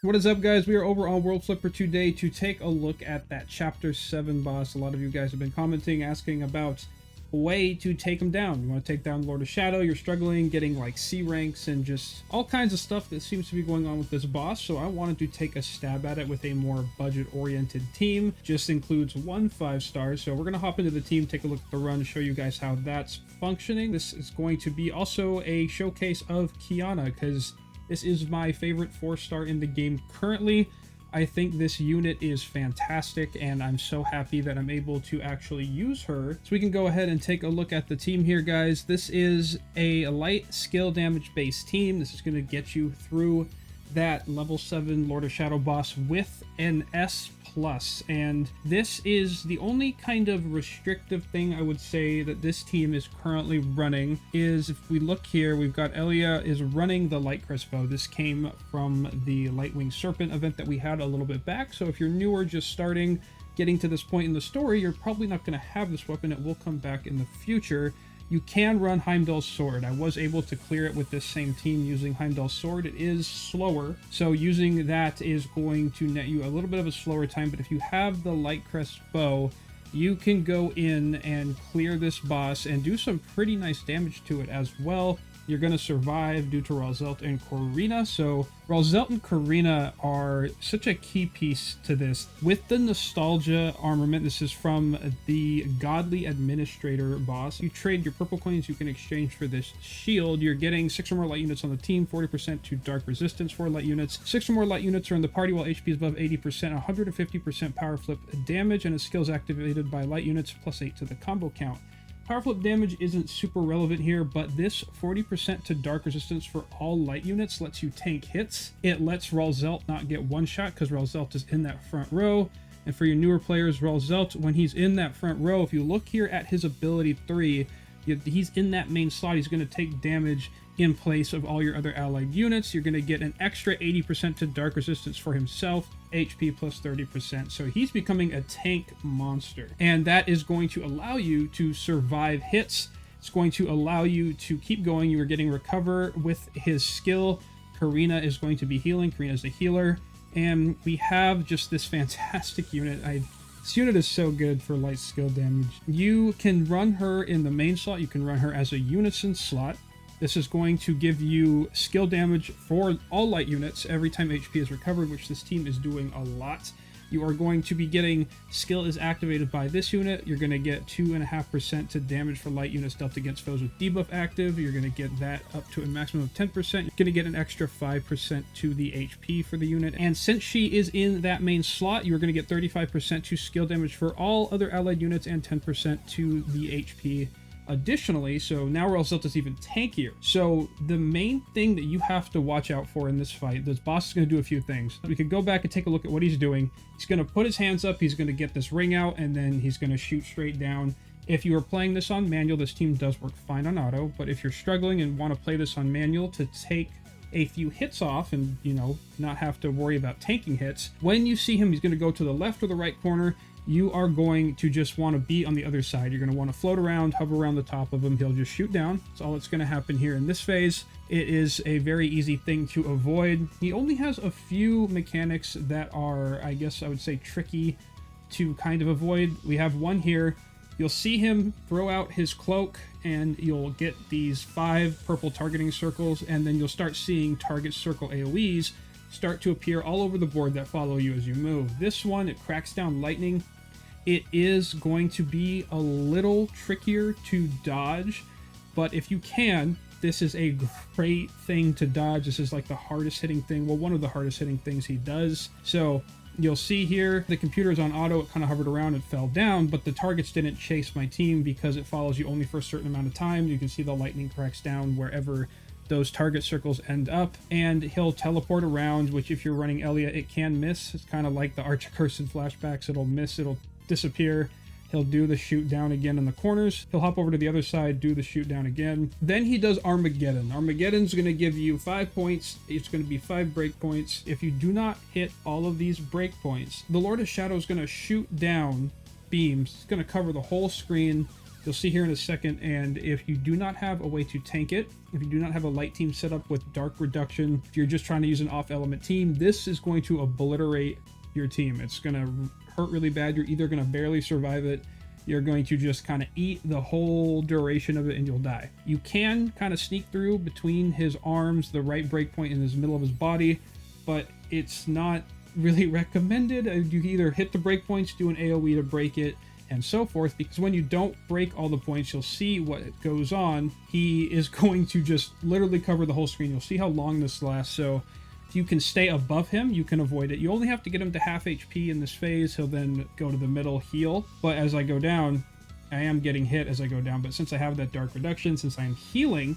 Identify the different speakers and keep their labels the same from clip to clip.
Speaker 1: What is up, guys? We are over on World Flipper today to take a look at that Chapter 7 boss. A lot of you guys have been commenting, asking about a way to take him down. You want to take down Lord of Shadow, you're struggling, getting like C ranks and just all kinds of stuff that seems to be going on with this boss, so I wanted to take a stab at it with a more budget-oriented team. Just includes 1 5-star, so we're going to hop into the team, take a look at the run, show you guys how that's functioning. This is going to be also a showcase of Kiana, because this is my favorite 4-star in the game currently. I think this unit is fantastic, and I'm so happy that I'm able to actually use her. So we can go ahead and take a look at the team here, guys. This is a light skill damage based team. This is going to get you through that level 7 Lord of Shadow boss with an S+, and this is the only kind of restrictive thing I would say that this team is currently running. Is if we look here, we've got Elia is running the Light Crossbow. This came from the Lightwing Serpent event that we had a little bit back, so if you're newer, just starting, getting to this point in the story, you're probably not going to have this weapon. It will come back in the future. You can run Heimdall's Sword. I was able to clear it with this same team using Heimdall's Sword. It is slower, so using that is going to net you a little bit of a slower time, but if you have the Light Crest Bow, you can go in and clear this boss and do some pretty nice damage to it as well. You're going to survive due to Ralzelt and Corina. So Ralzelt and Corina are such a key piece to this. With the Nostalgia armament, this is from the Godly Administrator boss. You trade your purple coins you can exchange for this shield. You're getting 6 or more light units on the team, 40% to dark resistance for light units. 6 or more light units are in the party while HP is above 80%, 150% power flip damage, and a skill is activated by light units, plus 8 to the combo count. Power flip damage isn't super relevant here, but this 40% to dark resistance for all light units lets you tank hits. It lets Ralzelt not get one shot because Ralzelt is in that front row. And for your newer players, Ralzelt, when he's in that front row, if you look here at his ability 3, he's in that main slot. He's going to take damage in place of all your other allied units. You're going to get an extra 80% to dark resistance for himself, HP plus 30%. So he's becoming a tank monster, and that is going to allow you to survive hits. It's going to allow you to keep going. You are getting recover with his skill. Karina is going to be healing. Karina is the healer, and we have just this fantastic unit. This unit is so good for light skill damage. You can run her in the main slot. You can run her as a unison slot. This is going to give you skill damage for all light units every time HP is recovered, which this team is doing a lot. You are going to be getting skill is activated by this unit. You're going to get 2.5% to damage for light units dealt against foes with debuff active. You're going to get that up to a maximum of 10%. You're going to get an extra 5% to the HP for the unit. And since she is in that main slot, you're going to get 35% to skill damage for all other allied units and 10% to the HP additionally. So now Ralzelt is even tankier. So the main thing that you have to watch out for in this fight, this boss is going to do a few things. We could go back and take a look at what he's doing. He's going to put his hands up, he's going to get this ring out, and then he's going to shoot straight down. If you are playing this on manual, this team does work fine on auto, but if you're struggling and want to play this on manual to take a few hits off and, you know, not have to worry about tanking hits, when you see him, he's going to go to the left or the right corner. You are going to just want to be on the other side. You're going to want to float around, hover around the top of him. He'll just shoot down. That's all that's going to happen here in this phase. It is a very easy thing to avoid. He only has a few mechanics that are, I guess I would say, tricky to kind of avoid. We have one here. You'll see him throw out his cloak, and you'll get these 5 purple targeting circles, and then you'll start seeing target circle AoEs start to appear all over the board that follow you as you move. This one, it cracks down lightning. It is going to be a little trickier to dodge, but if you can, this is a great thing to dodge. This is like the hardest hitting thing, well, one of the hardest hitting things he does. So you'll see here, the computer is on auto, it kind of hovered around, it fell down, but the targets didn't chase my team because it follows you only for a certain amount of time. You can see the lightning cracks down wherever those target circles end up, and he'll teleport around, which if you're running Elia, it can miss. It's kind of like the Arch Cursed flashbacks. It'll miss, it'll disappear. He'll do the shoot down again in the corners. He'll hop over to the other side, do the shoot down again. Then he does Armageddon. Armageddon's going to give you 5 points. It's going to be 5 break points. If you do not hit all of these break points, the Lord of Shadow is going to shoot down beams. It's going to cover the whole screen. You'll see here in a second, and if you do not have a way to tank it, if you do not have a light team set up with dark reduction, if you're just trying to use an off-element team, this is going to obliterate your team. It's going to hurt really bad. You're either going to barely survive it, you're going to just kind of eat the whole duration of it, and you'll die. You can kind of sneak through between his arms, the right breakpoint in the middle of his body, but it's not really recommended. You can either hit the breakpoints, do an AoE to break it, and so forth, because when you don't break all the points, you'll see what goes on. He is going to just literally cover the whole screen. You'll see how long this lasts. So if you can stay above him, you can avoid it. You only have to get him to half HP in this phase. He'll then go to the middle, heal. But as I go down, I am getting hit as I go down. But since I have that dark reduction, since I'm healing,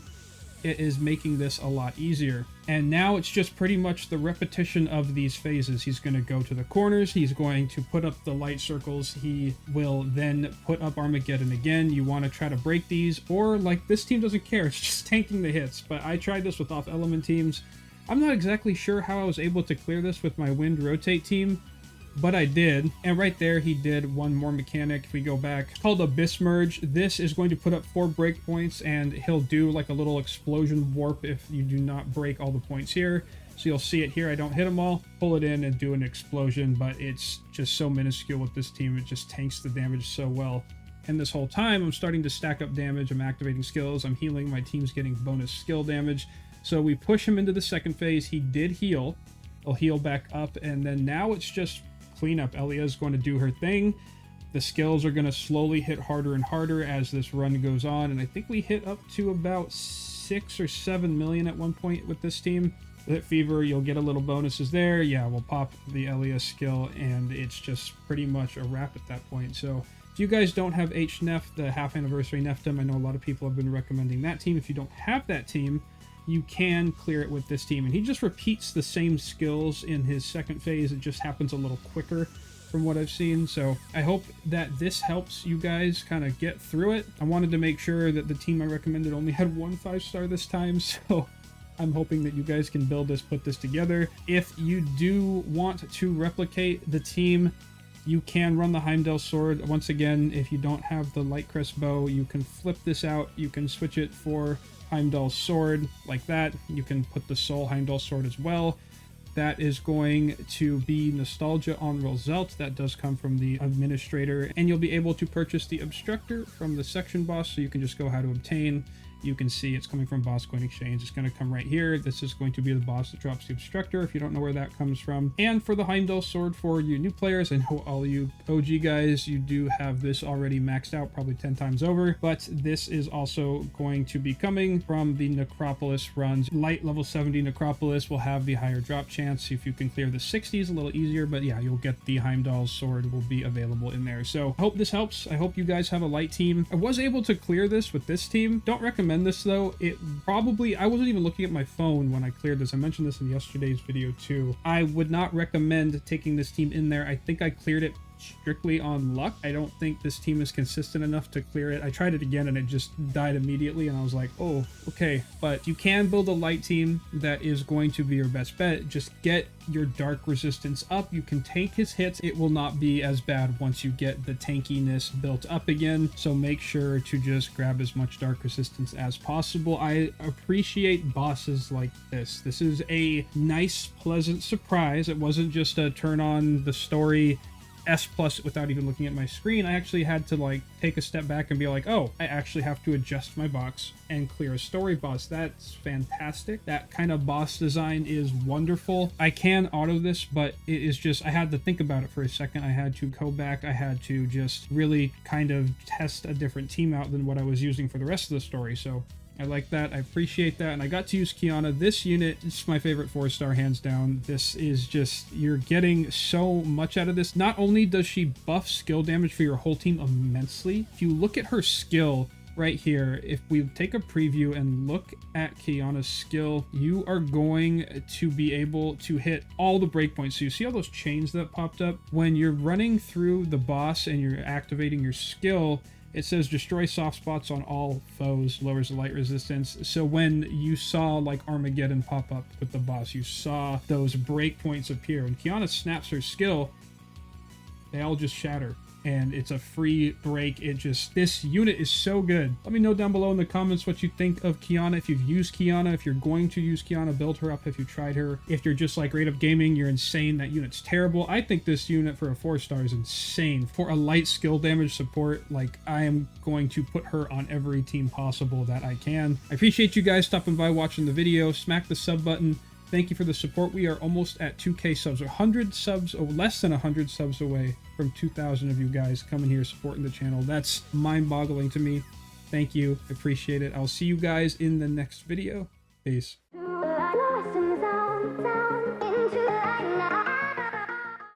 Speaker 1: it is making this a lot easier. And now it's just pretty much the repetition of these phases. He's going to go to the corners, he's going to put up the light circles, he will then put up Armageddon again. You want to try to break these, or like this team doesn't care, it's just tanking the hits. But I tried this with off element teams. I'm not exactly sure how I was able to clear this with my wind rotate team, but I did. And right there, he did one more mechanic. If we go back, it's called Abyss Merge. This is going to put up 4 breakpoints, and he'll do like a little explosion warp if you do not break all the points here. So you'll see it here. I don't hit them all, pull it in and do an explosion, but it's just so minuscule with this team. It just tanks the damage so well. And this whole time, I'm starting to stack up damage. I'm activating skills. I'm healing. My team's getting bonus skill damage. So we push him into the second phase. He did heal. He'll heal back up, and then now it's just cleanup. Elia's going to do her thing. The skills are going to slowly hit harder and harder as this run goes on, and I think we hit up to about 6 or 7 million at one point with this team. With Fever, you'll get a little bonuses there. Yeah, we'll pop the Elia skill, and it's just pretty much a wrap at that point. So if you guys don't have HNEF, the half anniversary Neftum, I know a lot of people have been recommending that team. If you don't have that team, you can clear it with this team. And he just repeats the same skills in his second phase. It just happens a little quicker from what I've seen. So I hope that this helps you guys kind of get through it. I wanted to make sure that the team I recommended only had 1 5-star this time. So I'm hoping that you guys can build this, put this together. If you do want to replicate the team, you can run the Heimdall sword. Once again, if you don't have the Light Crest bow, you can flip this out. You can switch it for Heimdall sword like that. You can put the Soul Heimdall sword as well. That is going to be Nostalgia on Roselt. That does come from the administrator, and you'll be able to purchase the Obstructor from the section boss. So you can just go how to obtain. You can see it's coming from Boss Coin Exchange. It's going to come right here. This is going to be the boss that drops the Obstructor, if you don't know where that comes from. And for the Heimdall sword, for you new players, I know all you OG guys, you do have this already maxed out, probably 10 times over. But this is also going to be coming from the Necropolis runs. Light level 70 Necropolis will have the higher drop chance. If you can clear the 60s, a little easier. But yeah, you'll get the Heimdall sword will be available in there. So I hope this helps. I hope you guys have a light team. I was able to clear this with this team. Don't recommend this though. It probably, I wasn't even looking at my phone when I cleared this. I mentioned this in yesterday's video too. I would not recommend taking this team in there. I think I cleared it strictly on luck. I don't think this team is consistent enough to clear it. I tried it again and it just died immediately, and I was like, oh, okay. But you can build a light team that is going to be your best bet. Just get your dark resistance up. You can tank his hits. It will not be as bad once you get the tankiness built up again. So make sure to just grab as much dark resistance as possible. I appreciate bosses like this. This is a nice, pleasant surprise. It wasn't just a turn on the story S+ without even looking at my screen. I actually had to like take a step back and be like, oh, I actually have to adjust my box and clear a story boss. That's fantastic. That kind of boss design is wonderful. I can auto this, but it is just, I had to think about it for a second. I had to go back. I had to just really kind of test a different team out than what I was using for the rest of the story. So I like that. I appreciate that. And I got to use Kiana. This unit is my favorite 4-star, hands down. This is just, you're getting so much out of this. Not only does she buff skill damage for your whole team immensely, if you look at her skill right here, if we take a preview and look at Kiana's skill, you are going to be able to hit all the breakpoints. So you see all those chains that popped up? When you're running through the boss and you're activating your skill, it says destroy soft spots on all foes, lowers the light resistance. So when you saw like Armageddon pop up with the boss, you saw those breakpoints appear. When Kiana snaps her skill, they all just shatter. and it's a free break. This unit is so good. Let me know down below in the comments what you think of Kiana. If you've used Kiana, if you're going to use Kiana, build her up if you tried her. If you're just like rateup gaming, you're insane, that unit's terrible. I think this unit for a 4-star is insane. For a light skill damage support, like, I am going to put her on every team possible that I can. I appreciate you guys stopping by, watching the video. Smack the sub button. Thank you for the support. We are almost at 2K subs, 100 subs, or less than 100 subs away from 2,000 of you guys coming here supporting the channel. That's mind-boggling to me. Thank you. I appreciate it. I'll see you guys in the next video. Peace.